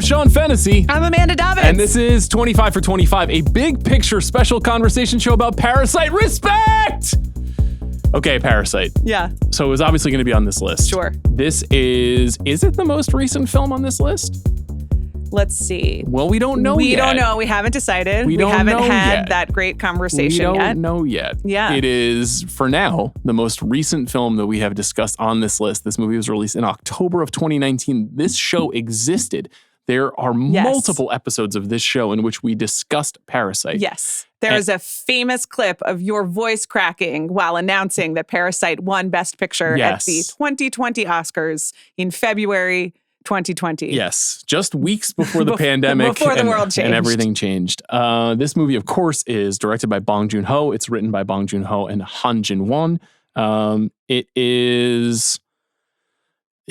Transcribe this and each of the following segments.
Sean Fennessey. I'm Amanda Dobbins. And this is 25 for 25, a big picture special conversation show about Parasite. Respect! Okay, Parasite. Yeah. So it was obviously going to be on this list. Sure. This is it the most recent film on this list? Let's see. Well, we don't know yet. We don't know. We haven't decided. We haven't know had yet. that great conversation yet. We don't know yet. Yeah. It is, for now, the most recent film that we have discussed on this list. This movie was released in October of 2019. This show existed. There are multiple episodes of this show in which we discussed Parasite. Yes. There is a famous clip of your voice cracking while announcing that Parasite won Best Picture at the 2020 Oscars in February 2020. Yes, just weeks before the pandemic before the world changed. And everything changed. This movie, of course, is directed by Bong Joon-ho. It's written by Bong Joon-ho and Han Jin-won. It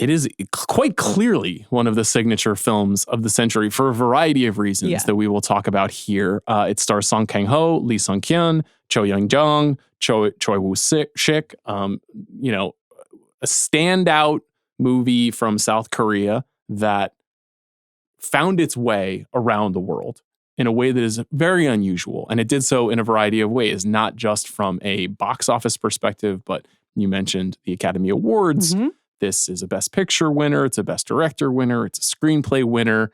is quite clearly one of the signature films of the century for a variety of reasons that we will talk about here. It stars Song Kang-ho, Lee Sung-kyun, Cho Young-jung, Choi Woo-sik, a standout movie from South Korea that found its way around the world in a way that is very unusual. And it did so in a variety of ways, not just from a box office perspective, but you mentioned the Academy Awards. Mm-hmm. This is a Best Picture winner. It's a Best Director winner. It's a Screenplay winner.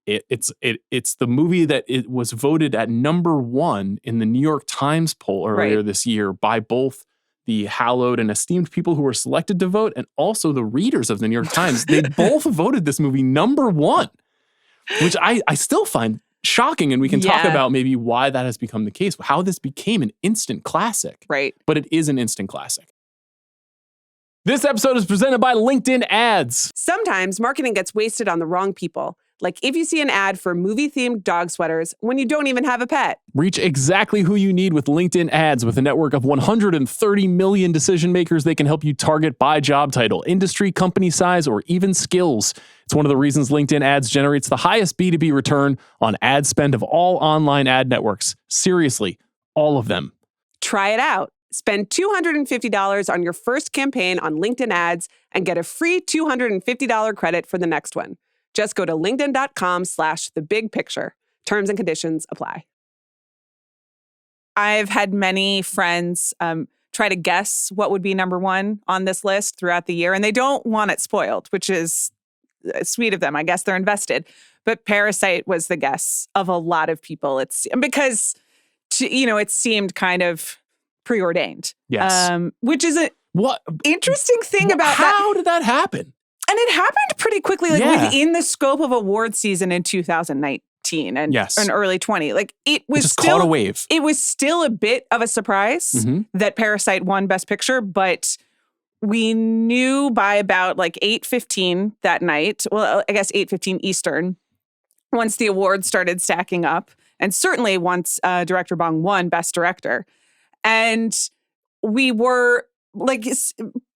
It's the movie that it was voted at number 1 in the New York Times poll earlier this year by both the hallowed and esteemed people who were selected to vote and also the readers of the New York Times. They both voted this movie number 1, which I still find shocking. And we can talk about maybe why that has become the case, how this became an instant classic. Right. But it is an instant classic. This episode is presented by LinkedIn Ads. Sometimes marketing gets wasted on the wrong people. Like if you see an ad for movie-themed dog sweaters when you don't even have a pet. Reach exactly who you need with LinkedIn Ads. With a network of 130 million decision makers, they can help you target by job title, industry, company size, or even skills. It's one of the reasons LinkedIn Ads generates the highest B2B return on ad spend of all online ad networks. Seriously, all of them. Try it out. Spend $250 on your first campaign on LinkedIn Ads and get a free $250 credit for the next one. Just go to linkedin.com/thebigpicture. Terms and conditions apply. I've had many friends try to guess what would be number 1 on this list throughout the year, and they don't want it spoiled, which is sweet of them. I guess they're invested. But Parasite was the guess of a lot of people. It's because, it seemed kind of preordained. Yes. Which is a interesting thing about that. How did that happen? And it happened pretty quickly, within the scope of award season in 2019 and early 20. It was just caught a wave. It was still a bit of a surprise that Parasite won Best Picture, but we knew by about 8:15 that night. Well, I guess 8:15 Eastern, once the awards started stacking up, and certainly once director Bong won Best Director. And we were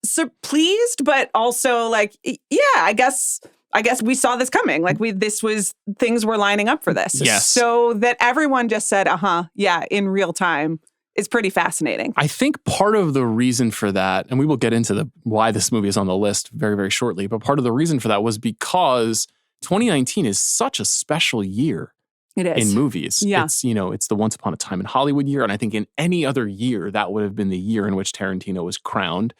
so pleased, but also I guess we saw this coming. Things were lining up for this. Yes. So that everyone just said, in real time is pretty fascinating. I think part of the reason for that, and we will get into why this movie is on the list very, very shortly, but part of the reason for that was because 2019 is such a special year. It is. In movies. Yeah. It's the Once Upon a Time in Hollywood year. And I think in any other year, that would have been the year in which Tarantino was crowned.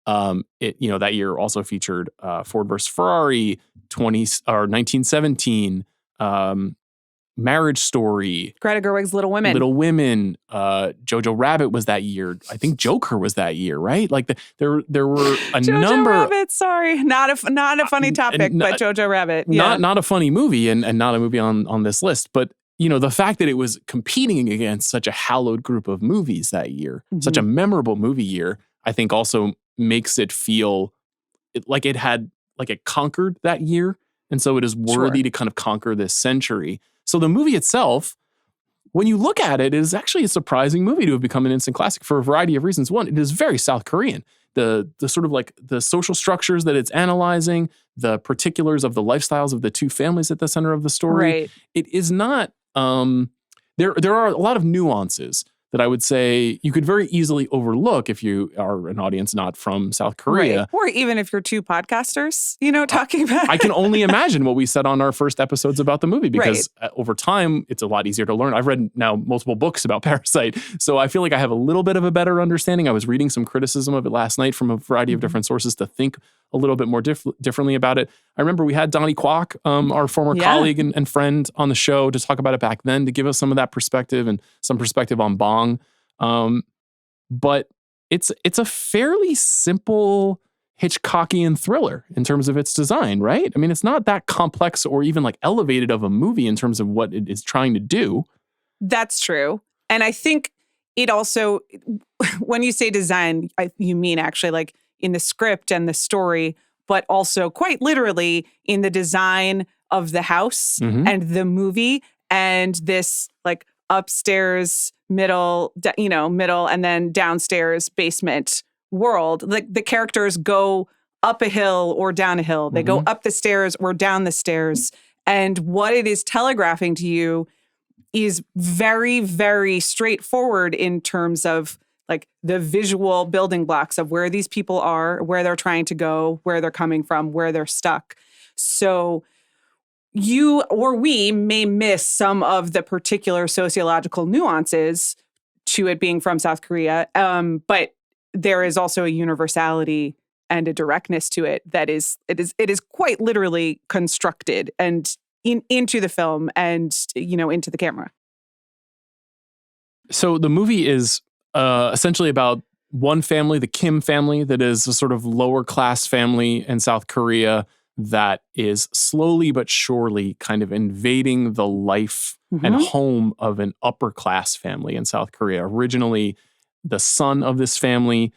That year also featured Ford vs. Ferrari, 1917, Marriage Story, Greta Gerwig's Little Women. Jojo Rabbit was that year. I think Joker was that year, right? There were a Jojo number. Rabbit, sorry, not a funny topic, but Jojo Rabbit, not a funny movie, and not a movie on this list. But the fact that it was competing against such a hallowed group of movies that year, such a memorable movie year, I think also makes it feel like it conquered that year, and so it is worthy to kind of conquer this century. So the movie itself, when you look at it, is actually a surprising movie to have become an instant classic for a variety of reasons. One, it is very South Korean. The sort of the social structures that it's analyzing, the particulars of the lifestyles of the two families at the center of the story. Right. It is not, there are a lot of nuances that I would say you could very easily overlook if you are an audience not from South Korea. Right. Or even if you're two podcasters, talking about I can only imagine what we said on our first episodes about the movie, because over time, it's a lot easier to learn. I've read now multiple books about Parasite, so I feel like I have a little bit of a better understanding. I was reading some criticism of it last night from a variety of different sources to think a little bit more differently about it. I remember we had Donnie Kwok, our former colleague and friend, on the show to talk about it back then, to give us some of that perspective and some perspective on Bong. But it's a fairly simple Hitchcockian thriller in terms of its design, right? I mean, it's not that complex or even like elevated of a movie in terms of what it is trying to do. That's true. And I think it also, when you say design, you mean actually like in the script and the story, but also quite literally in the design of the house and the movie and this like upstairs, middle, and then downstairs basement world. Like the characters go up a hill or down a hill. They go up the stairs or down the stairs. And what it is telegraphing to you is very, very straightforward in terms of like the visual building blocks of where these people are, where they're trying to go, where they're coming from, where they're stuck. So you or we may miss some of the particular sociological nuances to it being from South Korea. But there is also a universality and a directness to it that is quite literally constructed and into the film and, into the camera. So the movie is essentially about one family, the Kim family, that is a sort of lower class family in South Korea that is slowly but surely kind of invading the life and home of an upper class family in South Korea. Originally, the son of this family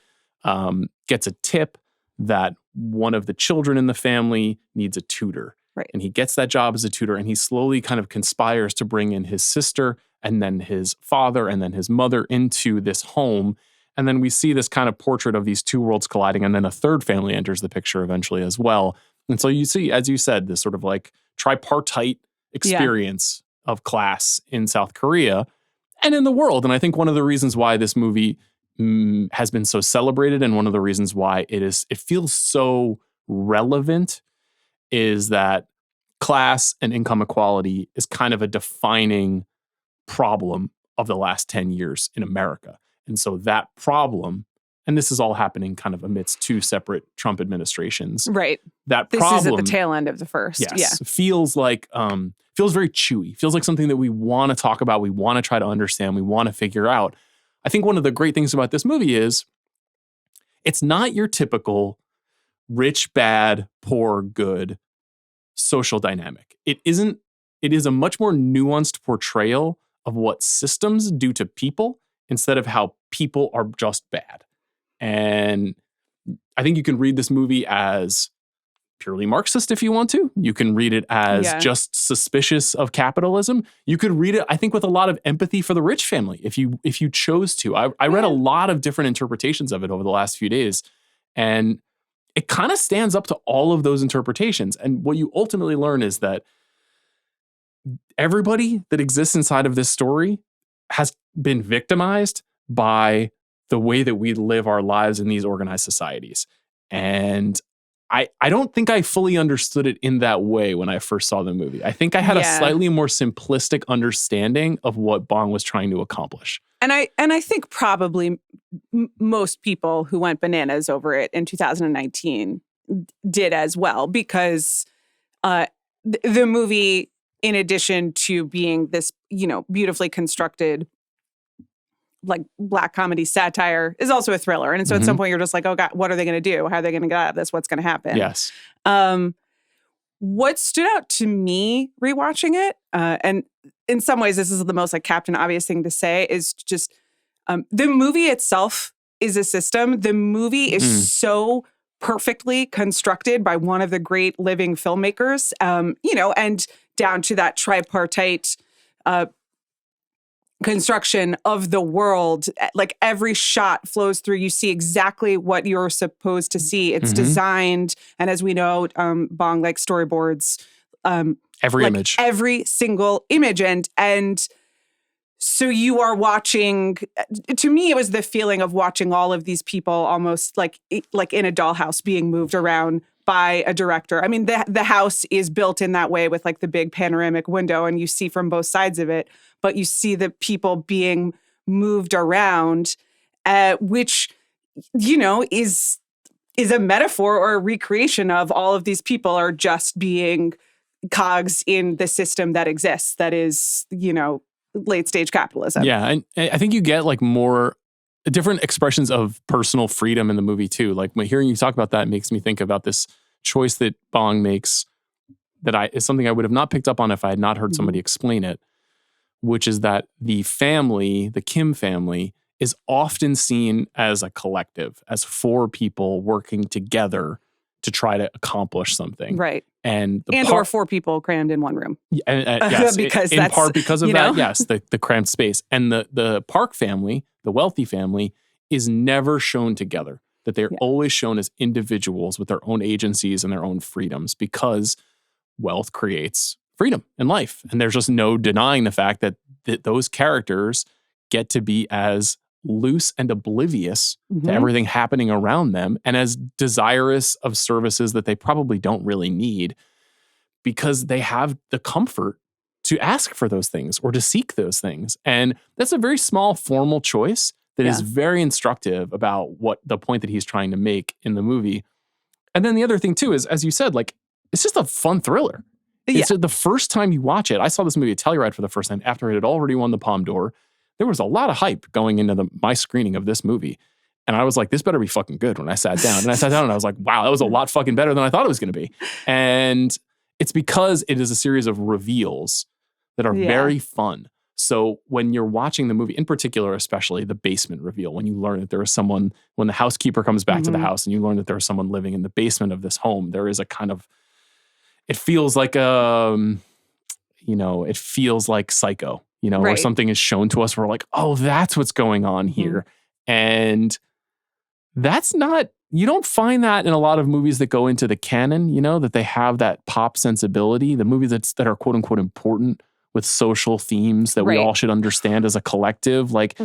gets a tip that one of the children in the family needs a tutor. Right. And he gets that job as a tutor, and he slowly kind of conspires to bring in his sister and then his father and then his mother into this home. And then we see this kind of portrait of these two worlds colliding, and then a third family enters the picture eventually as well. And so you see, as you said, this sort of like tripartite experience of class in South Korea and in the world. And I think one of the reasons why this movie has been so celebrated, and one of the reasons why it feels so relevant, is that class and income equality is kind of a defining problem of the last 10 years in America. And so that problem, and this is all happening kind of amidst two separate Trump administrations. Right. That this problem, is at the tail end of the first. Yes, feels very chewy. Feels like something that we want to talk about, we want to try to understand, we want to figure out. I think one of the great things about this movie is it's not your typical rich, bad, poor, good social dynamic. It isn't. It is a much more nuanced portrayal of what systems do to people instead of how people are just bad. And I think you can read this movie as purely Marxist if you want to. You can read it as just suspicious of capitalism. You could read it, I think, with a lot of empathy for the rich family if you chose to. I read a lot of different interpretations of it over the last few days, and it kind of stands up to all of those interpretations. And what you ultimately learn is that everybody that exists inside of this story has been victimized by the way that we live our lives in these organized societies. And I don't think I fully understood it in that way when I first saw the movie. I think I had a slightly more simplistic understanding of what Bong was trying to accomplish. And I think probably most people who went bananas over it in 2019 did as well, because the movie, in addition to being this, beautifully constructed like Black comedy satire, is also a thriller. And so at some point you're just like, oh God, what are they going to do? How are they going to get out of this? What's going to happen? Yes. What stood out to me rewatching it, and in some ways this is the most like Captain Obvious thing to say, is just the movie itself is a system. The movie is so perfectly constructed by one of the great living filmmakers, and down to that tripartite construction of the world. Like every shot flows through. You see exactly what you're supposed to see. It's designed, and as we know, Bong like storyboards. Every image. Every single image. And So you are watching, to me, it was the feeling of watching all of these people almost like in a dollhouse being moved around by a director. I mean, the house is built in that way with like the big panoramic window and you see from both sides of it, but you see the people being moved around, which, you know, is a metaphor or a recreation of all of these people are just being cogs in the system that exists, that is, you know, late stage capitalism. Yeah. And I think you get like more different expressions of personal freedom in the movie too. Like when hearing you talk about that makes me think about this choice that Bong makes that is something I would have not picked up on if I had not heard somebody explain it, which is that the family, the Kim family, is often seen as a collective, as four people working together to try to accomplish something. Right. And or four people crammed in one room. Yes, because in part because of that, know? yes, the cramped space. And the Park family, the wealthy family, is never shown together. That they're always shown as individuals with their own agencies and their own freedoms because wealth creates freedom in life. And there's just no denying the fact that those characters get to be as loose and oblivious to everything happening around them and as desirous of services that they probably don't really need because they have the comfort to ask for those things or to seek those things. And that's a very small formal choice that is very instructive about what the point that he's trying to make in the movie. And then the other thing too is, as you said, like, it's just a fun thriller. It's the first time you watch it. I saw this movie at Telluride for the first time after it had already won the Palme d'Or. There was a lot of hype going into my screening of this movie. And I was like, this better be fucking good when I sat down. And I sat down and I was like, wow, that was a lot fucking better than I thought it was going to be. And it's because it is a series of reveals that are very fun. So when you're watching the movie, in particular, especially the basement reveal, when you learn that there is someone, when the housekeeper comes back to the house and you learn that there is someone living in the basement of this home, there is a kind of, it feels like it feels like Psycho. Where something is shown to us, we're like, oh, that's what's going on here. And that's not, you don't find that in a lot of movies that go into the canon, that they have that pop sensibility, the movies that are quote unquote important with social themes that we all should understand as a collective. Like,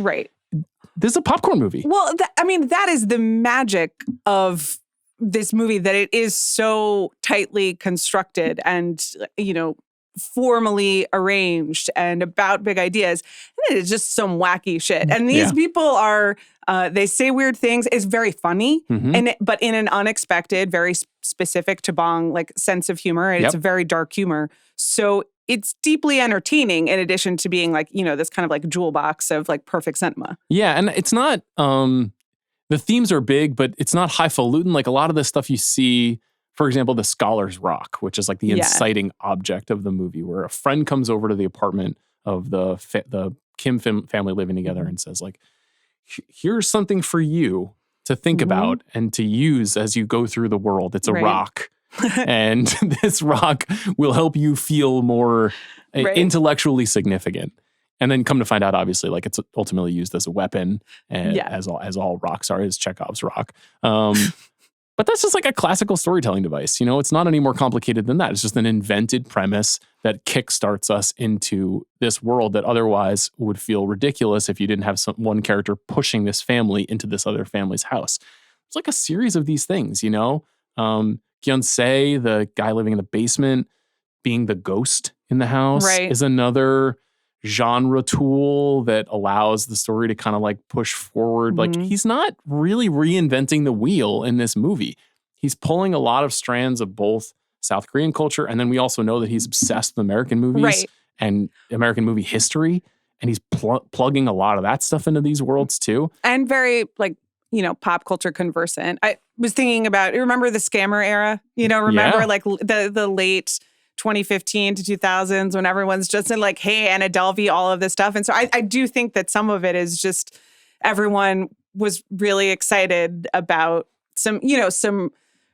this is a popcorn movie. Well, that is the magic of this movie, that it is so tightly constructed and, formally arranged and about big ideas. And it is just some wacky shit. And these people are, they say weird things. It's very funny, but in an unexpected, very specific to Bong, like, sense of humor. And it's a very dark humor. So it's deeply entertaining in addition to being like, this kind of like jewel box of like perfect cinema. Yeah. And it's not, the themes are big, but it's not highfalutin. Like a lot of the stuff you see, for example, the Scholar's Rock, which is like the inciting object of the movie, where a friend comes over to the apartment of the Kim family living together and says, like, here's something for you to think about and to use as you go through the world. It's a rock. And this rock will help you feel more intellectually significant. And then come to find out, obviously, like, it's ultimately used as a weapon, and as all rocks are, is Chekhov's rock. But that's just like a classical storytelling device. It's not any more complicated than that. It's just an invented premise that kickstarts us into this world that otherwise would feel ridiculous if you didn't have one character pushing this family into this other family's house. It's like a series of these things, Kyun-se, the guy living in the basement, being the ghost in the house is another genre tool that allows the story to kind of like push forward. Like, he's not really reinventing the wheel in this movie. He's pulling a lot of strands of both South Korean culture, and then we also know that he's obsessed with American movies and American movie history, and he's plugging a lot of that stuff into these worlds too. And very like, pop culture conversant. I was thinking about, remember the scammer era? Like the late 2015 to 2000s, when everyone's just in like, hey, Anna Delvey, all of this stuff. And so I do think that some of it is just everyone was really excited about some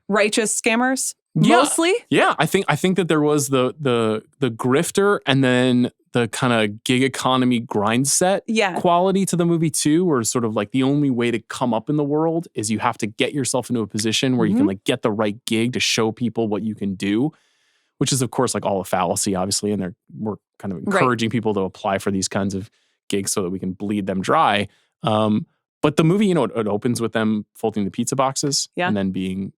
righteous scammers, mostly. Yeah, I think that there was the grifter and then the kind of gig economy grind set quality to the movie too, where sort of like the only way to come up in the world is you have to get yourself into a position where you can like get the right gig to show people what you can do. Which is, of course, like all a fallacy, obviously, and we're kind of encouraging people to apply for these kinds of gigs so that we can bleed them dry. But the movie, it opens with them folding the pizza boxes and then being,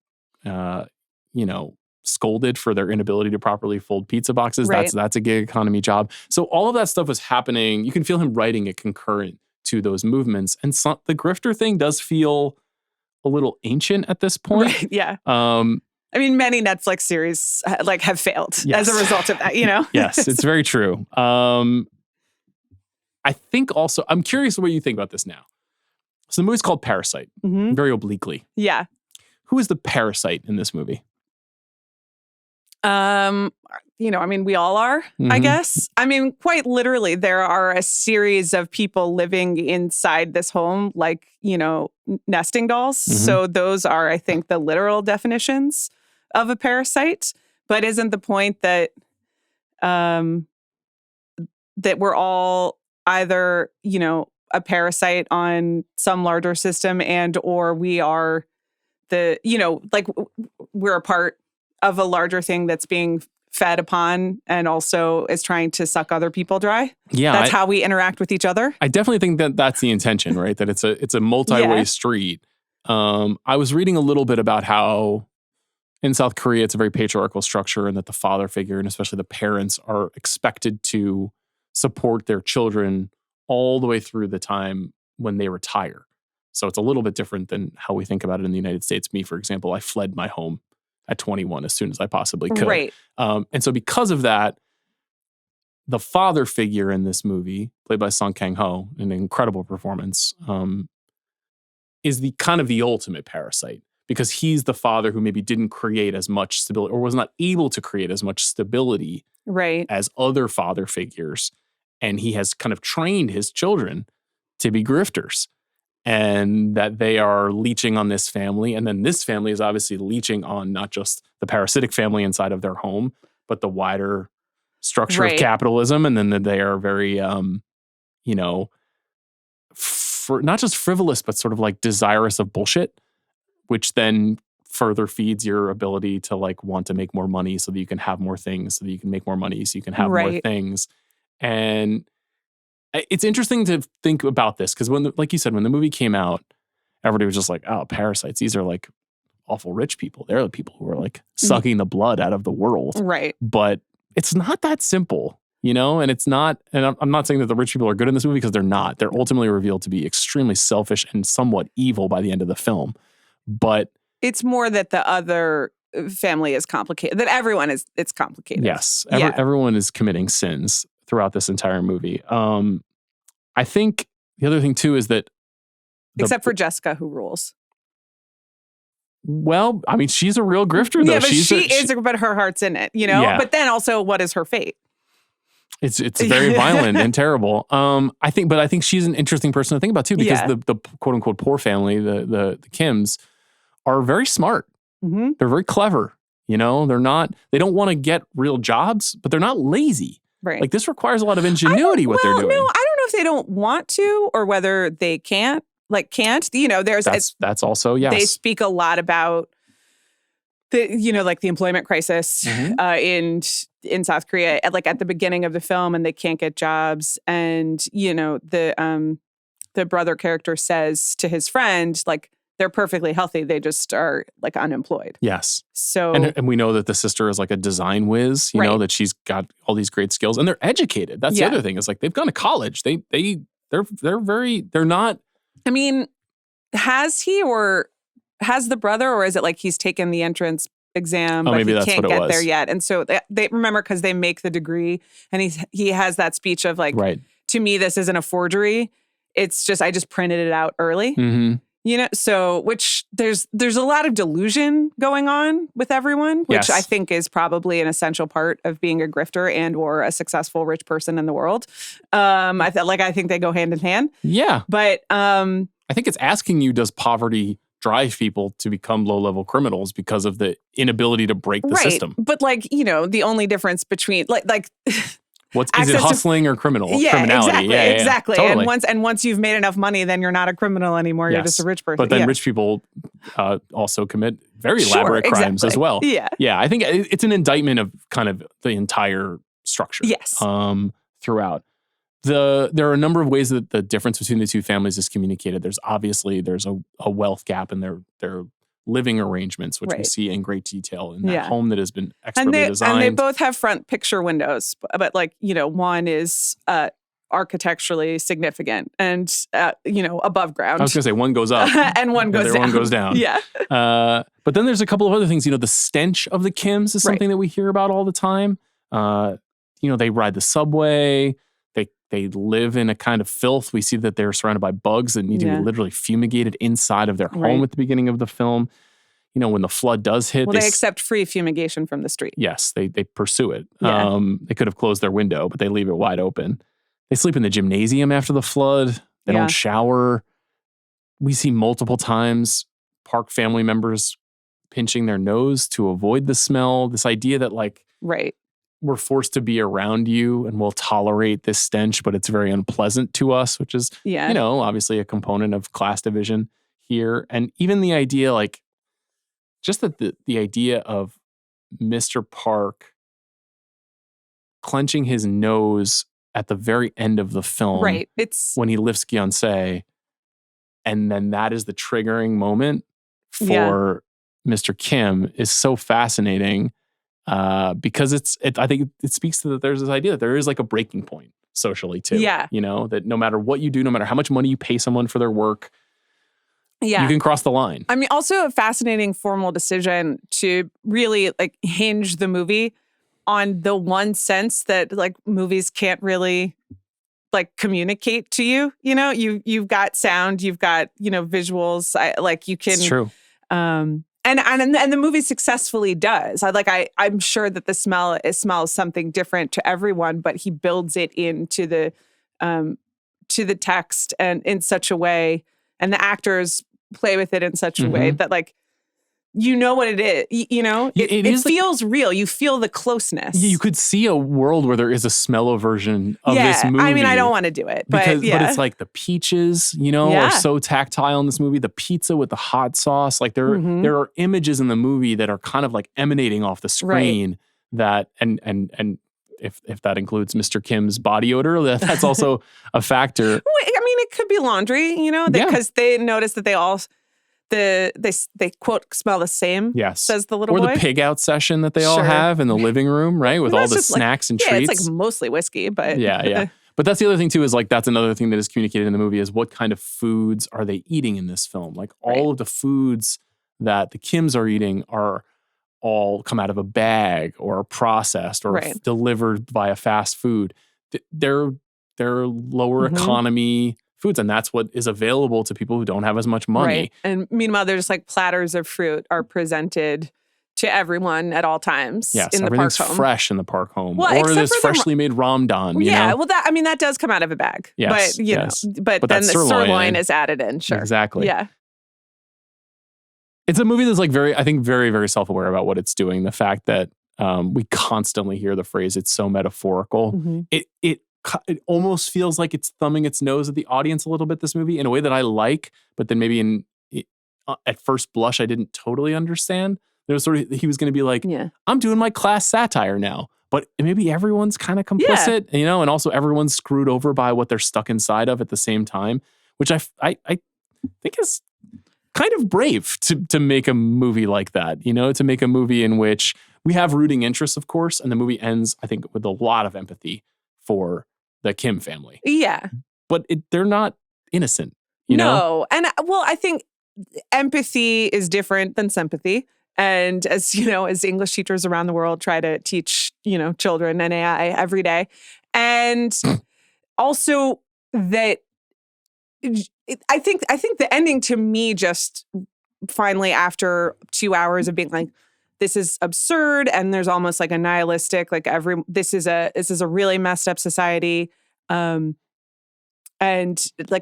scolded for their inability to properly fold pizza boxes. Right. That's a gig economy job. So all of that stuff was happening. You can feel him writing it concurrent to those movements. And the grifter thing does feel a little ancient at this point. Right, yeah. Many Netflix series have failed as a result of that, Yes, it's very true. I think also, I'm curious what you think about this now. So the movie's called Parasite, very obliquely. Yeah. Who is the parasite in this movie? We all are, I guess. Quite literally, there are a series of people living inside this home, nesting dolls. So those are, I think, the literal definitions of a parasite. But isn't the point that that we're all either, a parasite on some larger system or we are we're a part of a larger thing that's being fed upon and also is trying to suck other people dry. Yeah. That's how we interact with each other. I definitely think that that's the intention, right? That it's a multi-way street. I was reading a little bit about how in South Korea, it's a very patriarchal structure and that the father figure and especially the parents are expected to support their children all the way through the time when they retire. So it's a little bit different than how we think about it in the United States. Me, for example, I fled my home at 21 as soon as I possibly could. Right. And so because of that, the father figure in this movie, played by Song Kang-ho, an incredible performance, is the kind of the ultimate parasite because he's the father who maybe didn't create as much stability or was not able to create as much stability as other father figures. And he has kind of trained his children to be grifters and that they are leeching on this family. And then this family is obviously leeching on not just the parasitic family inside of their home, but the wider structure of capitalism. And then that they are very, not just frivolous, but sort of like desirous of bullshit, which then further feeds your ability to want to make more money so that you can have more things, so that you can make more money, so you can have more things. And it's interesting to think about this because like you said, when the movie came out, everybody was just like, oh, parasites. These are awful rich people. They're the people who are sucking the blood out of the world. Right. But it's not that simple, and it's not, and I'm not saying that the rich people are good in this movie because they're not. They're ultimately revealed to be extremely selfish and somewhat evil by the end of the film. But it's more that the other family is complicated, that it's complicated. Yes. Everyone is committing sins throughout this entire movie. I think the other thing too is that except for Jessica, who rules. Well, she's a real grifter though. Yeah, but her heart's in it, Yeah. But then also, what is her fate? It's very violent and terrible. I think she's an interesting person to think about too, because the quote unquote poor family, the Kims, are very smart. Mm-hmm. They're very clever. They don't want to get real jobs, but they're not lazy. Right. This requires a lot of ingenuity what they're doing. No, I don't know if they don't want to or whether they can't. That's also, yes. They speak a lot about the employment crisis in South Korea at the beginning of the film, and they can't get jobs. And, the brother character says to his friend, they're perfectly healthy. They just are unemployed. Yes. So, and we know that the sister is a design whiz, that she's got all these great skills and they're educated. That's the other thing is they've gone to college. They're not. Has he or has the brother, or is it he's taken the entrance exam, but he can't get there yet? And so they remember because they make the degree and he has that speech of to me, this isn't a forgery. It's just, I just printed it out early. Mm-hmm. So which there's a lot of delusion going on with everyone, which I think is probably an essential part of being a grifter and or a successful rich person in the world. I think they go hand in hand. Yeah. But I think it's asking you, does poverty drive people to become low-level criminals because of the inability to break the system? But the only difference between is it hustling or criminality? Exactly. Totally. And once you've made enough money, then you're not a criminal anymore. You're just a rich person. But then rich people also commit very elaborate crimes as well. Yeah. Yeah. I think it's an indictment of kind of the entire structure. Yes. Throughout. there are a number of ways that the difference between the two families is communicated. There's a wealth gap in their living arrangements, which we see in great detail in that home that has been expertly designed. And they both have front picture windows, but like, one is architecturally significant and, above ground. I was going to say one goes up and one goes down. One goes down. Yeah. But then there's a couple of other things. The stench of the Kims is something that we hear about all the time. They ride the subway. They live in a kind of filth. We see that they're surrounded by bugs that need to be literally fumigated inside of their home at the beginning of the film. When the flood does hit. Well, they accept free fumigation from the street. Yes, they pursue it. Yeah. They could have closed their window, but they leave it wide open. They sleep in the gymnasium after the flood. They don't shower. We see multiple times Park family members pinching their nose to avoid the smell. This idea that we're forced to be around you and we'll tolerate this stench, but it's very unpleasant to us, which is, obviously a component of class division here. And even the idea, just that the idea of Mr. Park clenching his nose at the very end of the film. Right. It's when he lifts Gyeonsei, and then that is the triggering moment for Mr. Kim is so fascinating. Because I think it speaks to that there's this idea that there is a breaking point socially too. Yeah. That no matter what you do, no matter how much money you pay someone for their work, you can cross the line. I mean, also a fascinating formal decision to really hinge the movie on the one sense that movies can't really communicate to you. You've got sound, you've got, visuals, you can. It's true. And the movie successfully does. I'm sure that the smell smells something different to everyone, but he builds it into the text and in such a way, and the actors play with it in such a way that what it is. It feels real. You feel the closeness. You could see a world where there is a smell version of this movie. I mean, I don't want to do it, but but it's the peaches, are so tactile in this movie. The pizza with the hot sauce, there are images in the movie that are kind of emanating off the screen that, and if that includes Mr. Kim's body odor, that's also a factor. I mean, it could be laundry, because they notice that they all. They quote smell the same. Yes, says the little boy. Or the pig out session that they all have in the living room, right, with all the snacks and treats. It's mostly whiskey, but yeah. But that's the other thing too. Is that's another thing that is communicated in the movie is what kind of foods are they eating in this film? All of the foods that the Kims are eating are all come out of a bag or are processed or delivered via fast food. They're lower economy foods, and that's what is available to people who don't have as much money. Right. And meanwhile, there's platters of fruit are presented to everyone at all times in the park home. Fresh in the park home. Well, or this freshly made ramdan, well, that does come out of a bag. Yes, but then the sirloin is added in, sure. Exactly. Yeah. It's a movie that's very, very self-aware about what it's doing. The fact that we constantly hear the phrase, it's so metaphorical. It almost feels like it's thumbing its nose at the audience a little bit, this movie, in a way that I like, but then maybe at first blush, I didn't totally understand. There was he was going to be I'm doing my class satire now, but maybe everyone's kind of complicit, and also everyone's screwed over by what they're stuck inside of at the same time, which I think is kind of brave to make a movie like that, to make a movie in which we have rooting interests, of course, and the movie ends, I think, with a lot of empathy for the Kim family. Yeah. But they're not innocent, No. And I think empathy is different than sympathy. And as English teachers around the world try to teach, children and AI every day. And also that I think the ending to me just finally after 2 hours of being this is absurd, and there's almost a nihilistic, this is a really messed up society, and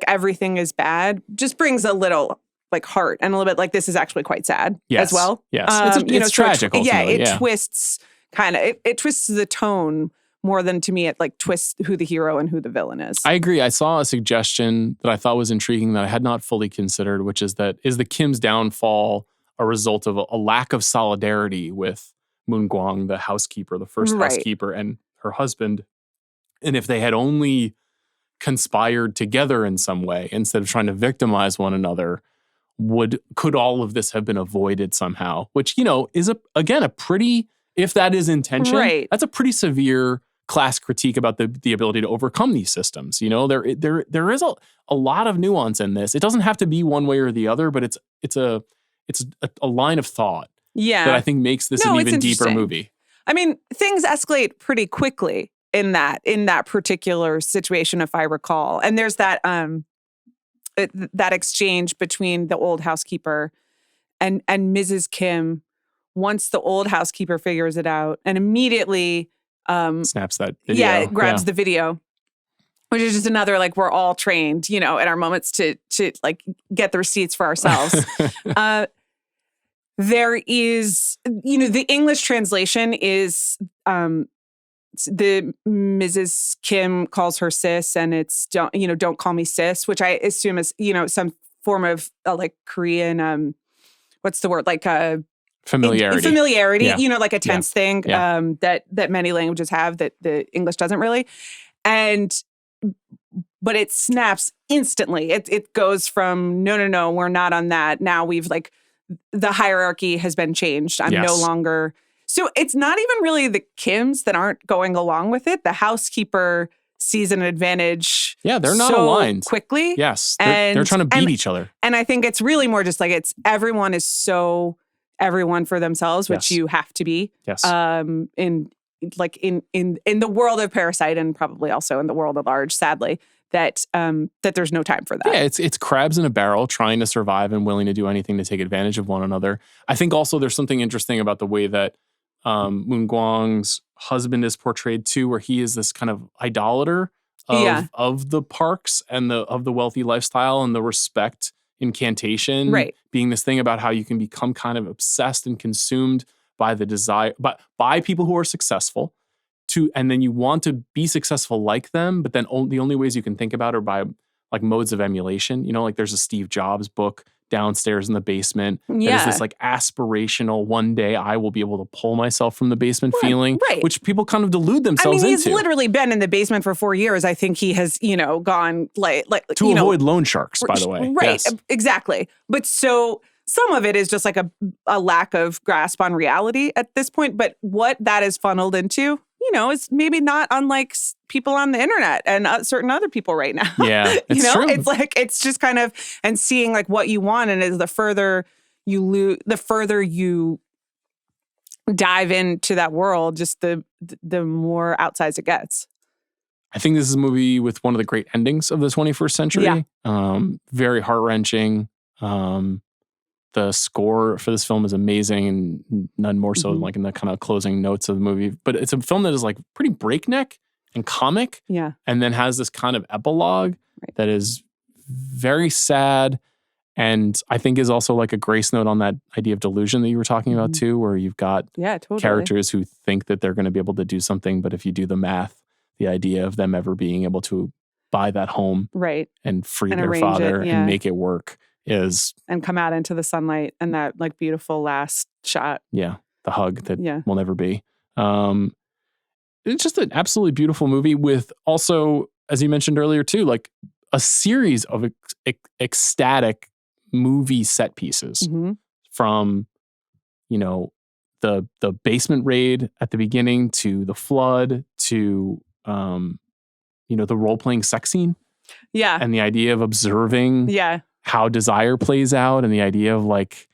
everything is bad. Just brings a little heart and a little bit this is actually quite sad as well. Yes, it's tragic. It twists it twists the tone more than to me it twists who the hero and who the villain is. I agree. I saw a suggestion that I thought was intriguing that I had not fully considered, which is the Kim's downfall a result of a lack of solidarity with Moon Gwang, the housekeeper, the first housekeeper, and her husband. And if they had only conspired together in some way instead of trying to victimize one another, could all of this have been avoided somehow? Which, is a pretty, if that is intention, Right. that's a pretty severe class critique about the ability to overcome these systems. There is a lot of nuance in this. It doesn't have to be one way or the other, but it's a line of thought that I think makes this an even deeper movie. I mean, things escalate pretty quickly in that particular situation, if I recall. And there's that exchange between the old housekeeper and Mrs. Kim once the old housekeeper figures it out and immediately snaps that video. Yeah, it grabs the video, which is just another, like, we're all trained, in our moments to like get the receipts for ourselves. There is, the English translation is the Mrs. Kim calls her sis, and it's don't call me sis, which I assume is some form of like Korean what's the word, like familiarity, yeah. Like a tense thing that many languages have that the English doesn't really, but it snaps instantly. It goes from no, we're not on that. Now we've the hierarchy has been changed. I'm no longer. So it's not even really the Kims that aren't going along with it. The housekeeper sees an advantage. Yeah, they're not aligned quickly. Yes, they're trying to beat each other. And I think it's really more just like everyone is so everyone for themselves, which you have to be. Yes. In the world of Parasite, and probably also in the world at large, sadly, that there's no time for that. Yeah, it's crabs in a barrel trying to survive and willing to do anything to take advantage of one another. I think also there's something interesting about the way that Moon Gwang's husband is portrayed too, where he is this kind of idolater of the parks and of the wealthy lifestyle and the respect incantation, being this thing about how you can become kind of obsessed and consumed by the desire, by people who are successful, and then you want to be successful like them, but then the only ways you can think about are by like modes of emulation. Like there's a Steve Jobs book downstairs in the basement. That is this like aspirational, one day I will be able to pull myself from the basement feeling, which people kind of delude themselves into. He's literally been in the basement for 4 years. I think he has, gone to avoid loan sharks, by the way. Right, exactly. But so some of it is just like a lack of grasp on reality at this point. But what that is funneled into, is maybe not unlike people on the internet and certain other people right now. Yeah, it's true. It's like, it's just kind of, and seeing like what you want. And as the further you dive into that world, just the more outsized it gets. I think this is a movie with one of the great endings of the 21st century. Yeah. Very heart-wrenching. The score for this film is amazing, and none more so than like in the kind of closing notes of the movie. But it's a film that is like pretty breakneck and comic. Yeah. And then has this kind of epilogue that is very sad, and I think is also like a grace note on that idea of delusion that you were talking about too, where you've got characters who think that they're going to be able to do something, but if you do the math, the idea of them ever being able to buy that home and free their father and make it work and come out into the sunlight and that like beautiful last shot. Yeah. The hug that will never be. It's just an absolutely beautiful movie with also, as you mentioned earlier too, like a series of ecstatic movie set pieces from, the basement raid at the beginning to the flood to, the role-playing sex scene. Yeah. And the idea of observing how desire plays out and the idea of like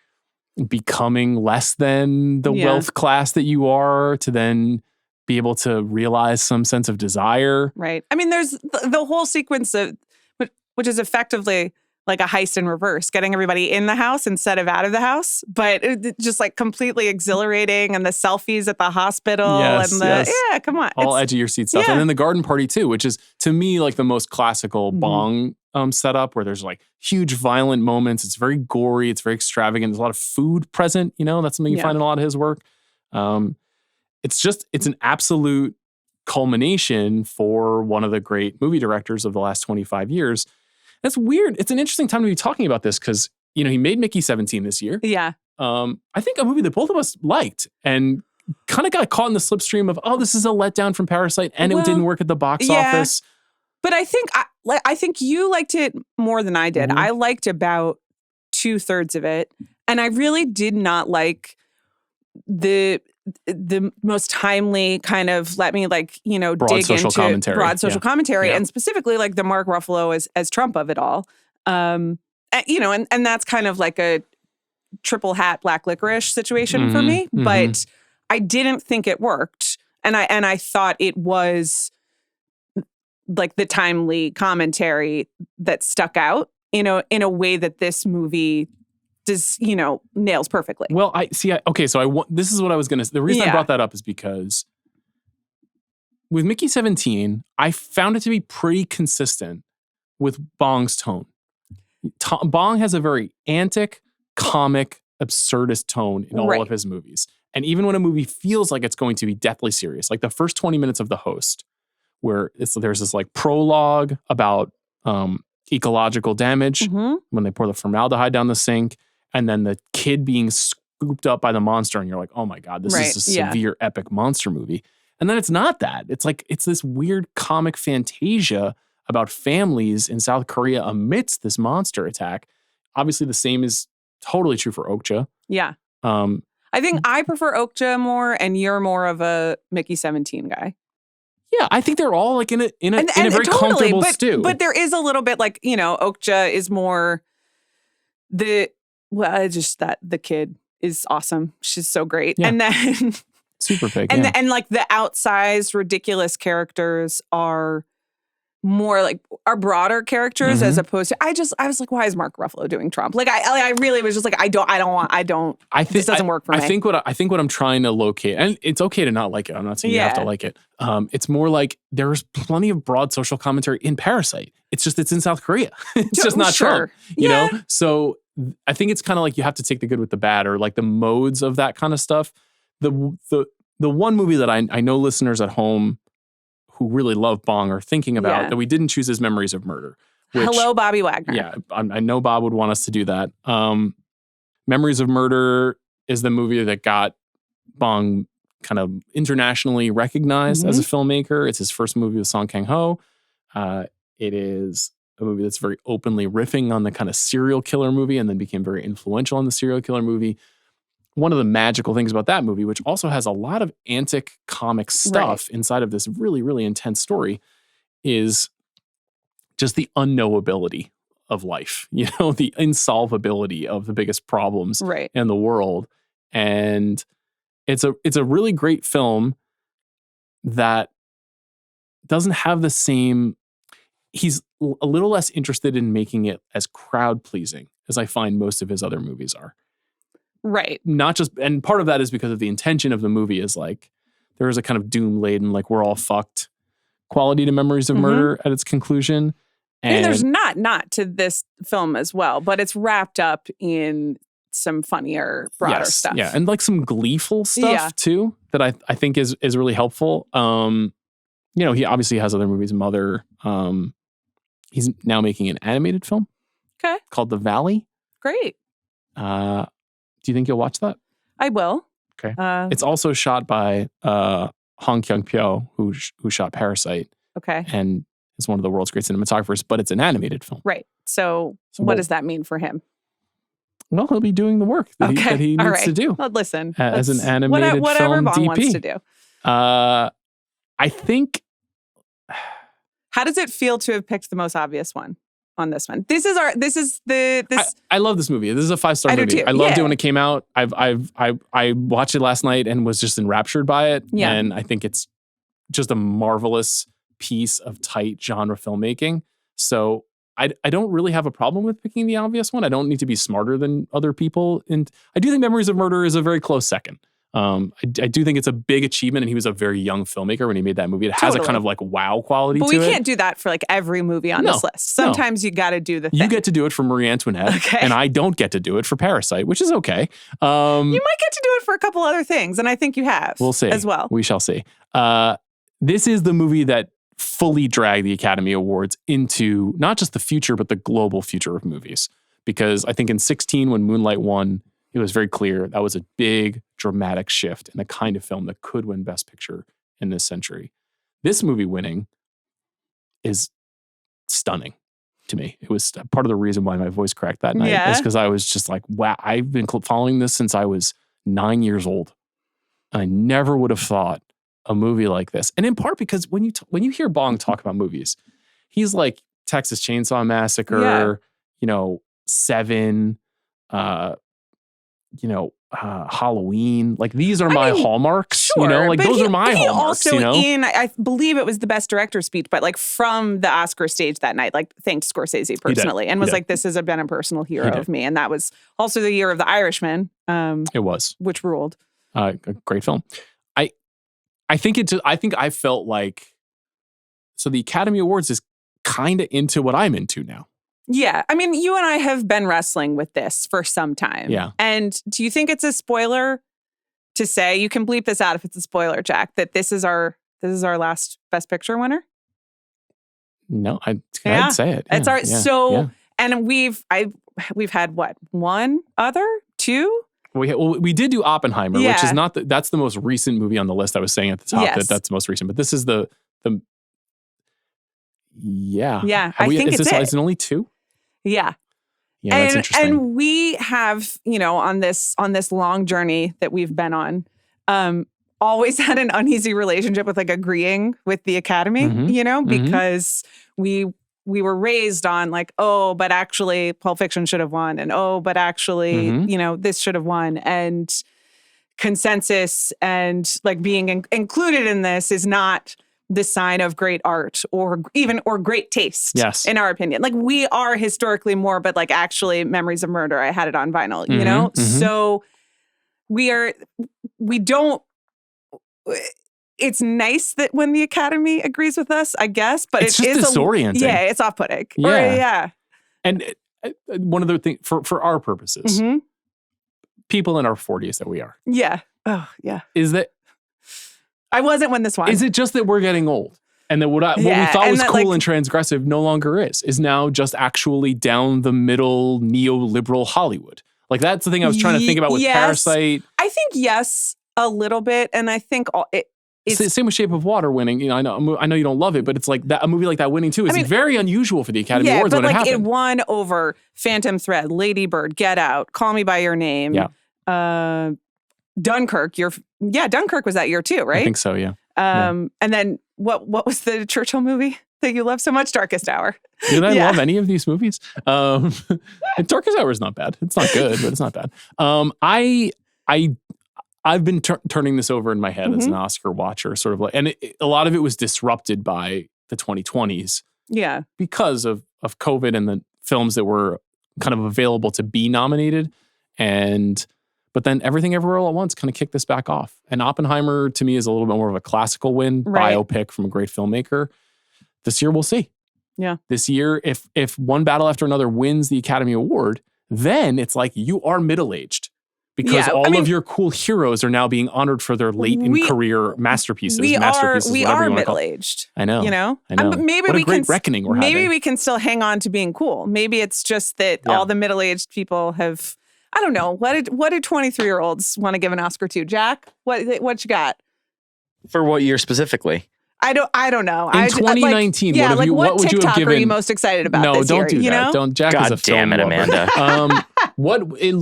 becoming less than the wealth class that you are to then be able to realize some sense of desire. Right. I mean, there's the whole sequence of, which is effectively like a heist in reverse, getting everybody in the house instead of out of the house, but just like completely exhilarating, and the selfies at the hospital come on. All edge of your seat stuff. And then the garden party too, which is to me like the most classical Bong setup, where there's like huge violent moments. It's very gory. It's very extravagant. There's a lot of food present. That's something you find in a lot of his work. It's an absolute culmination for one of the great movie directors of the last 25 years. That's weird. It's an interesting time to be talking about this because, he made Mickey 17 this year. Yeah. I think a movie that both of us liked and kind of got caught in the slipstream of, this is a letdown from Parasite and it didn't work at the box office. But I think you liked it more than I did. Mhm. I liked about 2/3 of it, and I really did not like the most timely kind of let me Broad dig social into commentary. broad social Yeah. commentary, Yeah. and specifically like the Mark Ruffalo as Trump of it all. And that's kind of like a triple hat black licorice situation for me, Mhm. but I didn't think it worked, and I thought it was like the timely commentary that stuck out, in a way that this movie does, nails perfectly. Well, this is what I was going to, the reason I Yeah. brought that up is because with Mickey 17, I found it to be pretty consistent with Bong's tone. Bong has a very antic, comic, absurdist tone in all Right. of his movies. And even when a movie feels like it's going to be deathly serious, like the first 20 minutes of The Host, where there's this like prologue about ecological damage Mhm. when they pour the formaldehyde down the sink, and then the kid being scooped up by the monster, and you're like, oh my God, this Right, is a yeah. severe epic monster movie. And then it's not that. It's like, it's this weird comic fantasia about families in South Korea amidst this monster attack. Obviously, the same is totally true for Okja. Yeah. Um, I think I prefer Okja more, and you're more of a Mickey 17 guy. yeah, I think they're all like in a very totally, comfortable but, stew. But there is a little bit like, Okja is more just that the kid is awesome. She's so great. Yeah. And then Super big. and Yeah. and like the outsized ridiculous characters are more like are broader characters as opposed to I was like, why is Mark Ruffalo doing Trump? Like I really was just like, I don't this doesn't work for me. I think what I'm trying to locate, and it's okay to not like it. I'm not saying you have to like it. It's more like there's plenty of broad social commentary in Parasite. It's just it's in South Korea. It's just not Sure. Trump. You know? So I think it's kind of like you have to take the good with the bad, or like the modes of that kind of stuff. The one movie that I know listeners at home who really love Bong are thinking about that we didn't choose as Memories of Murder. Which, hello, Bobby Wagner. Yeah, I know Bob would want us to do that. Memories of Murder is the movie that got Bong kind of internationally recognized as a filmmaker. It's his first movie with Song Kang-ho. It is a movie that's very openly riffing on the kind of serial killer movie and then became very influential in the serial killer movie. One of the magical things about that movie, which also has a lot of antic comic stuff inside of this really, really intense story, is just the unknowability of life, the insolvability of the biggest problems in the world. And it's a really great film that doesn't have the same, he's a little less interested in making it as crowd pleasing as I find most of his other movies are. Right. Not just, and part of that is because of the intention of the movie is like, there is a kind of doom laden, like we're all fucked quality to Memories of Murder at its conclusion. And there's not to this film as well, but it's wrapped up in some funnier, broader stuff. Yeah, and like some gleeful stuff too that I think is really helpful. He obviously has other movies, Mother. He's now making an animated film called The Valley. Great. Do you think you'll watch that? I will. Okay. It's also shot by Hong Kyung-pyo, who shot Parasite. Okay. And is one of the world's great cinematographers, but it's an animated film. Right. So what does that mean for him? Well, he'll be doing the work that he needs to do. Well, listen, as an animated whatever film Bong DP. wants to do. I think. How does it feel to have picked the most obvious one on this one? I love this movie. This is a 5-star movie. I loved it when it came out. I watched it last night and was just enraptured by it. Yeah. And I think it's just a marvelous piece of tight genre filmmaking. So I don't really have a problem with picking the obvious one. I don't need to be smarter than other people. And I do think Memories of Murder is a very close second. I do think it's a big achievement, and he was a very young filmmaker when he made that movie. It has a kind of like wow quality to it. But we can't do that for like every movie on this list. Sometimes you got to do the thing. You get to do it for Marie Antoinette, and I don't get to do it for Parasite, which is okay. You might get to do it for a couple other things, and I think you have. We'll see. As well. We shall see. This is the movie that fully dragged the Academy Awards into not just the future, but the global future of movies. Because I think in 2016, when Moonlight won, it was very clear that was a big, dramatic shift in the kind of film that could win Best Picture in this century. This movie winning is stunning to me. It was part of the reason why my voice cracked that night. Yeah. Was because I was just like, wow, I've been following this since I was 9 years old. I never would have thought a movie like this. And in part because when you hear Bong talk about movies, he's like Texas Chainsaw Massacre, Seven, Halloween. Like these are my hallmarks, Sure, but those are my hallmarks, also I believe it was the best director speech, but like from the Oscar stage that night, like thanked Scorsese personally and was like, this has been a personal hero of me. And that was also the year of The Irishman. It was. Which ruled. A great film. I think I felt like, so the Academy Awards is kind of into what I'm into now. Yeah. I mean, you and I have been wrestling with this for some time. Yeah. And do you think it's a spoiler to say, you can bleep this out if it's a spoiler, Jack, that this is our last Best Picture winner? No, I'd say it. It's our and we've had what? Two? We did do Oppenheimer, which is not that's the most recent movie on the list. I was saying at the top that's the most recent, but this is the I think it's is it only two? Yeah. Yeah, that's interesting. And we have, on this long journey that we've been on, always had an uneasy relationship with like agreeing with the Academy, because we were raised on like, oh, but actually Pulp Fiction should have won. And oh, but actually, this should have won. And consensus and like being included in this is not the sign of great art or great taste. Yes. In our opinion. Like we are historically more, but like actually Memories of Murder, I had it on vinyl, So it's nice that when the Academy agrees with us, I guess, but it's just disorienting. It's off-putting. Yeah. And one other thing for our purposes, people in our 40s that we are. Yeah. Oh, yeah. Is that I wasn't when this won. Is it just that we're getting old? And that what we thought was cool and transgressive no longer is now just actually down the middle neoliberal Hollywood. Like that's the thing I was trying to think about with Parasite. I think yes, a little bit. And I think it's the same with Shape of Water winning. I know you don't love it, but it's like that a movie like that winning too is very unusual for the Academy Awards when it happened. It won over Phantom Thread, Lady Bird, Get Out, Call Me by Your Name. Yeah. Dunkirk. Dunkirk was that year too, right? I think so. Yeah. And then what was the Churchill movie that you love so much? Darkest Hour. Did I love any of these movies? Darkest Hour is not bad. It's not good, but it's not bad. I've been turning this over in my head as an Oscar watcher, sort of like, and a lot of it was disrupted by the 2020s. Yeah. Because of COVID and the films that were kind of available to be nominated. But then Everything Everywhere All at Once kind of kicked this back off. And Oppenheimer, to me, is a little bit more of a classical win, biopic from a great filmmaker. This year, we'll see. Yeah. This year, if One Battle After Another wins the Academy Award, then it's like you are middle-aged. Because of your cool heroes are now being honored for their late-in-career masterpieces. We are middle-aged. I know. I know. Maybe what a great reckoning we're having. Maybe we can still hang on to being cool. Maybe it's just that all the middle-aged people have... I don't know. What did 23-year-olds want to give an Oscar to? Jack, what you got? For what year specifically? I don't know. In 2019, what would you have given? Are you most excited about? No, this don't year, do that. Don't. Jack God is a damn it, Amanda.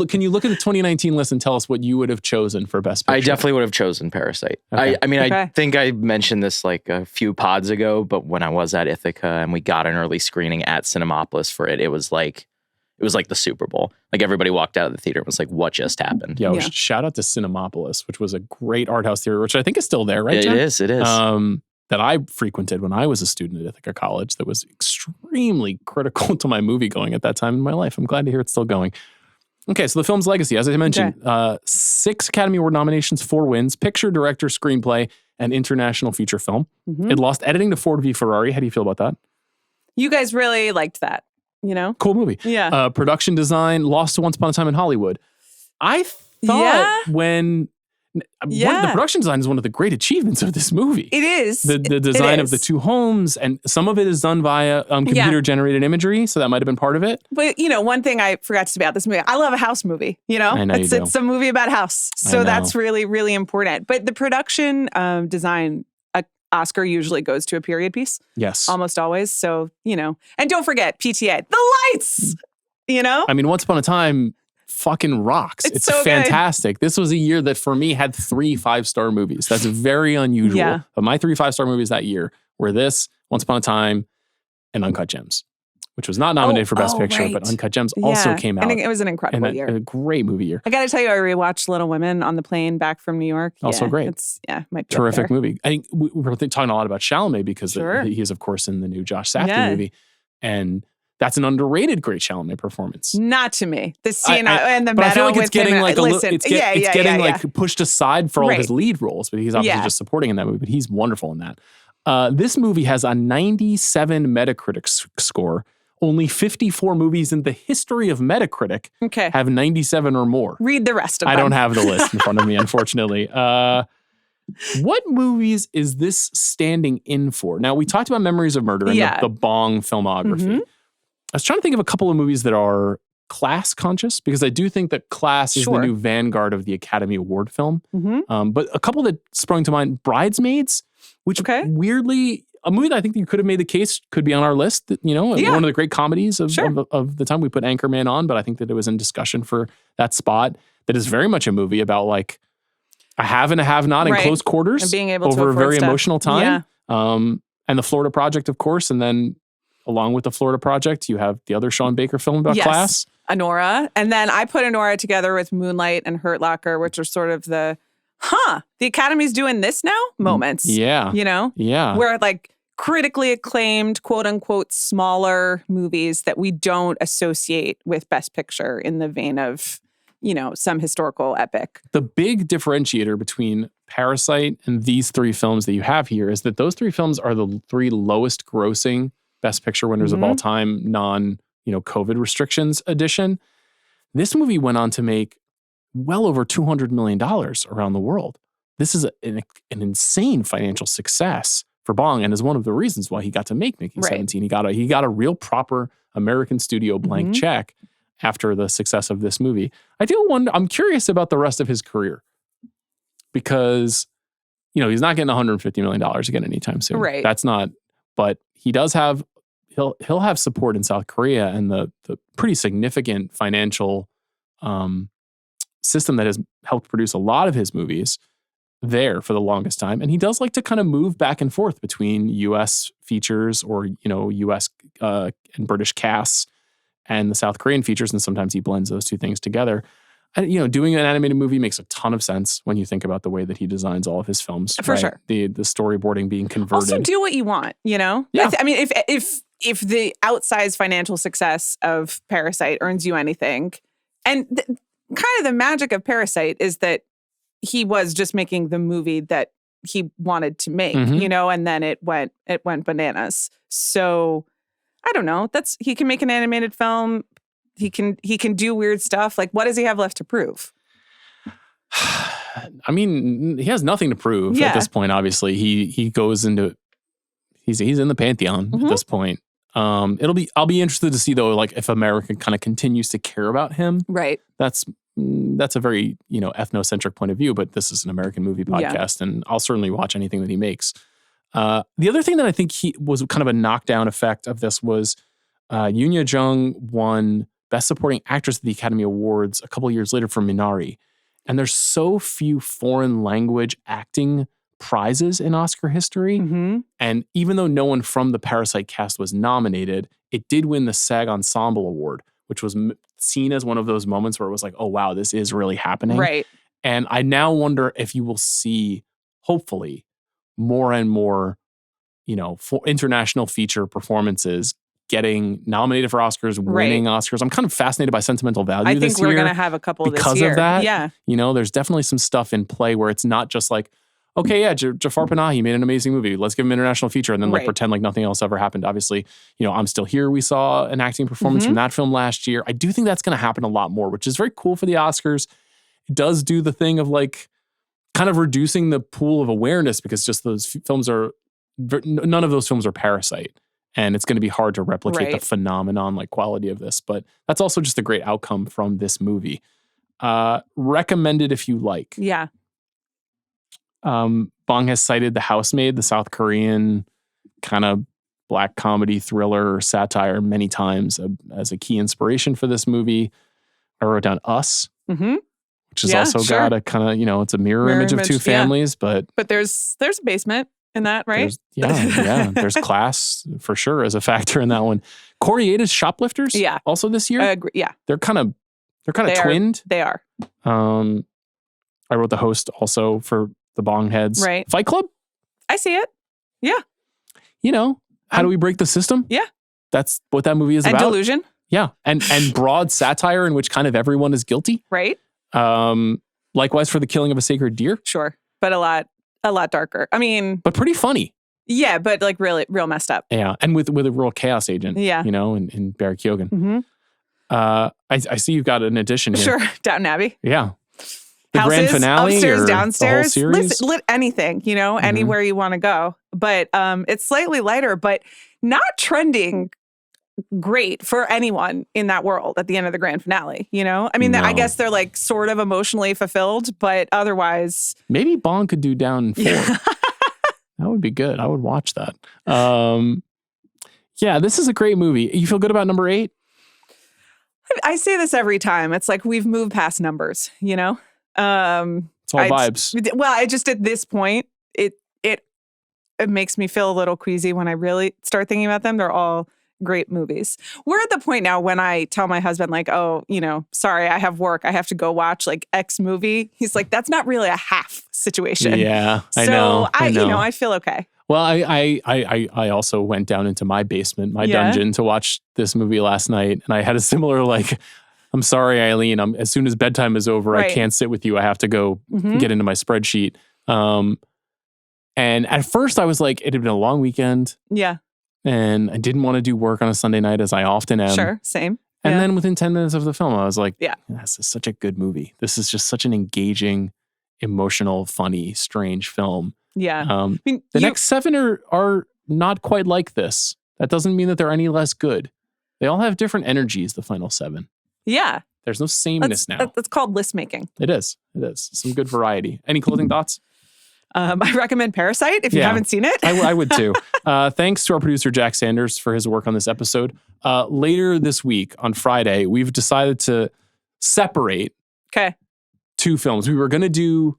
Can you look at the 2019 list and tell us what you would have chosen for Best Picture? I definitely would have chosen Parasite. Okay. I think I mentioned this like a few pods ago, but when I was at Ithaca and we got an early screening at Cinemapolis for it, it was like the Super Bowl. Like everybody walked out of the theater and was like, what just happened? Shout out to Cinemapolis, which was a great art house theater, which I think is still there, right? It is. That I frequented when I was a student at Ithaca College that was extremely critical to my movie going at that time in my life. I'm glad to hear it's still going. Okay, so the film's legacy, as I mentioned, 6 Academy Award nominations, 4 wins, picture, director, screenplay, and international feature film. It lost editing to Ford v. Ferrari. How do you feel about that? You guys really liked that, Cool movie. Yeah. Production design, lost to Once Upon a Time in Hollywood. I thought the production design is one of the great achievements of this movie. It is. The design of the two homes, and some of it is done via computer-generated imagery, so that might have been part of it. But, one thing I forgot to say about this movie, I love a house movie, I know you do. It's a movie about house, so that's really, really important. But the production design, Oscar usually goes to a period piece. Yes. Almost always. So, and don't forget PTA, the lights, I mean, Once Upon a Time fucking rocks. It's so fantastic. This was a year that for me had 3 5-star movies. That's very unusual. Yeah. But my 3 5-star movies that year were this, Once Upon a Time, and Uncut Gems, which was not nominated for Best Picture, right. but Uncut Gems also came out. And it was an incredible year. A great movie year. I got to tell you, I rewatched Little Women on the plane back from New York. Also great. Might be terrific movie. I think we're talking a lot about Chalamet because Sure. he is, of course, in the new Josh Safdie movie. And that's an underrated great Chalamet performance. Not to me. The scene and the but meta I feel like it's getting like it's getting like pushed aside for all Right. his lead roles, but he's obviously just supporting in that movie. But he's wonderful in that. This movie has a 97 Metacritic score. Only 54 movies in the history of Metacritic have 97 or more. Read the rest of them. I don't have the list in front of me, unfortunately. What movies is this standing in for? Now, we talked about Memories of Murder and the Bong filmography. Mm-hmm. I was trying to think of a couple of movies that are class conscious because I do think that Class is the new vanguard of the Academy Award film. Mm-hmm. But a couple that sprung to mind, Bridesmaids, which weirdly, a movie that I think you could have made the case could be on our list. One of the great comedies of the time. We put Anchorman on, but I think that it was in discussion for that spot. That is very much a movie about like a have and a have not in close quarters and being able over to a very stuff. emotional time. Yeah. And the Florida Project, of course, and then along with the Florida Project, you have the other Sean Baker film about class. Honora. And then I put Honora together with Moonlight and Hurt Locker, which are sort of the Academy's doing this now moments. Yeah. Yeah. Where like critically acclaimed, quote unquote, smaller movies that we don't associate with Best Picture in the vein of, some historical epic. The big differentiator between Parasite and these 3 films that you have here is that those 3 films are the 3 lowest grossing Best Picture winners of all time, COVID restrictions edition. This movie went on to make well over $200 million around the world. This is an insane financial success for Bong, and is one of the reasons why he got to make Mickey 17. He got a real proper American studio blank check after the success of this movie. I'm curious about the rest of his career because, he's not getting $150 million again anytime soon. Right. That's not, but he does have, he'll have support in South Korea and the pretty significant financial system that has helped produce a lot of his movies there for the longest time. And he does like to kind of move back and forth between US features or, US and British casts and the South Korean features. And sometimes he blends those two things together. And, doing an animated movie makes a ton of sense when you think about the way that he designs all of his films. For sure. The storyboarding being converted. Also do what you want, Yeah. I mean, if the outsized financial success of Parasite earns you anything, and kind of the magic of Parasite is that he was just making the movie that he wanted to make, and then it went bananas. So I don't know. He can make an animated film. He can do weird stuff. Like, what does he have left to prove? I mean, he has nothing to prove at this point. Obviously, he goes into he's in the pantheon at this point. I'll be interested to see though, like if America kind of continues to care about him. Right. That's a very ethnocentric point of view, but this is an American movie podcast, and I'll certainly watch anything that he makes. The other thing that I think he was kind of a knockdown effect of this was Yoon Ye-jung won Best Supporting Actress at the Academy Awards a couple years later for Minari. And there's so few foreign language acting prizes in Oscar history. And even though no one from the Parasite cast was nominated, it did win the SAG Ensemble Award, which was seen as one of those moments where it was like, oh, wow, this is really happening. Right. And I now wonder if you will see, hopefully, more and more, for international feature performances getting nominated for Oscars, winning Oscars. I'm kind of fascinated by Sentimental Value this year. I think we're going to have a couple because this year. Of that. Yeah. There's definitely some stuff in play where it's not just like, okay, yeah, Jafar Panahi made an amazing movie. Let's give him an international feature and then pretend like nothing else ever happened. Obviously, I'm Still Here. We saw an acting performance from that film last year. I do think that's going to happen a lot more, which is very cool for the Oscars. It does do the thing of like kind of reducing the pool of awareness because just those films none of those films are Parasite. And it's going to be hard to replicate the phenomenon like quality of this. But that's also just a great outcome from this movie. Recommended if you like. Yeah. Bong has cited The Housemaid, the South Korean kind of black comedy thriller satire, many times as a key inspiration for this movie. I wrote down Us, which has also got a kind of, it's a mirror image of two families, but there's a basement in that, right? There's class for sure as a factor in that one. Corietta's Shoplifters, also this year. I agree. Yeah, they're kind of twinned. They are. I wrote The Host also for the Bong heads. Right. Fight Club. I see it. Yeah. How do we break the system? Yeah. That's what that movie is about. And delusion. Yeah. And broad satire in which kind of everyone is guilty. Right. Likewise for The Killing of a Sacred Deer. Sure. But a lot darker. I mean, but pretty funny. Yeah, but like really real messed up. Yeah. And with a real chaos agent. Yeah. In Barry Keoghan. I see you've got an addition here. Sure. Downton Abbey. Yeah. The Houses, grand finale, upstairs, or downstairs, the whole series? anything, anywhere you want to go. But it's slightly lighter, but not trending great for anyone in that world at the end of the grand finale. I mean, I guess they're like sort of emotionally fulfilled, but otherwise, maybe Bong could do down 4. That would be good. I would watch that. This is a great movie. You feel good about number 8? I say this every time. It's like we've moved past numbers, It's all vibes. Well, I just at this point, it makes me feel a little queasy when I really start thinking about them. They're all great movies. We're at the point now when I tell my husband, like, oh, sorry, I have work. I have to go watch like X movie. He's like, that's not really a half situation. Yeah, I know. So I feel okay. Well, I also went down into my basement, my dungeon, to watch this movie last night, and I had a similar I'm sorry, Eileen. As soon as bedtime is over, I can't sit with you. I have to go get into my spreadsheet. And at first, I was like, it had been a long weekend. Yeah. And I didn't want to do work on a Sunday night, as I often am. Sure, same. And then within 10 minutes of the film, I was like, yeah, this is such a good movie. This is just such an engaging, emotional, funny, strange film. Yeah. The next 7 are not quite like this. That doesn't mean that they're any less good. They all have different energies, the final 7. Yeah. There's no sameness now. That's called list making. It is. Some good variety. Any closing thoughts? I recommend Parasite if you haven't seen it. I would too. Thanks to our producer, Jack Sanders, for his work on this episode. Later this week, on Friday, we've decided to separate 2 films. We were going to do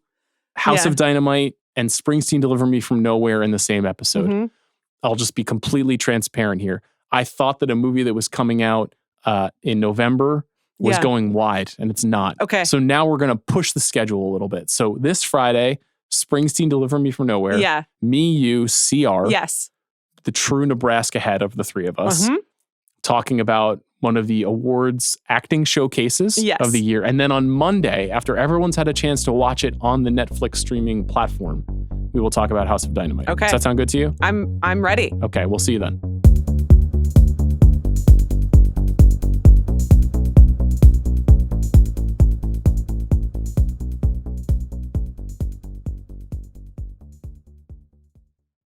House of Dynamite and Springsteen Deliver Me From Nowhere in the same episode. I'll just be completely transparent here. I thought that a movie that was coming out in November was going wide, and it's not. Okay. So now we're going to push the schedule a little bit. So this Friday, Springsteen Deliver Me From Nowhere. Yeah. Me, you, CR. Yes. The true Nebraska head of the 3 of us. Talking about one of the awards acting showcases of the year. And then on Monday, after everyone's had a chance to watch it on the Netflix streaming platform, we will talk about House of Dynamite. Okay. Does that sound good to you? I'm ready. Okay, we'll see you then.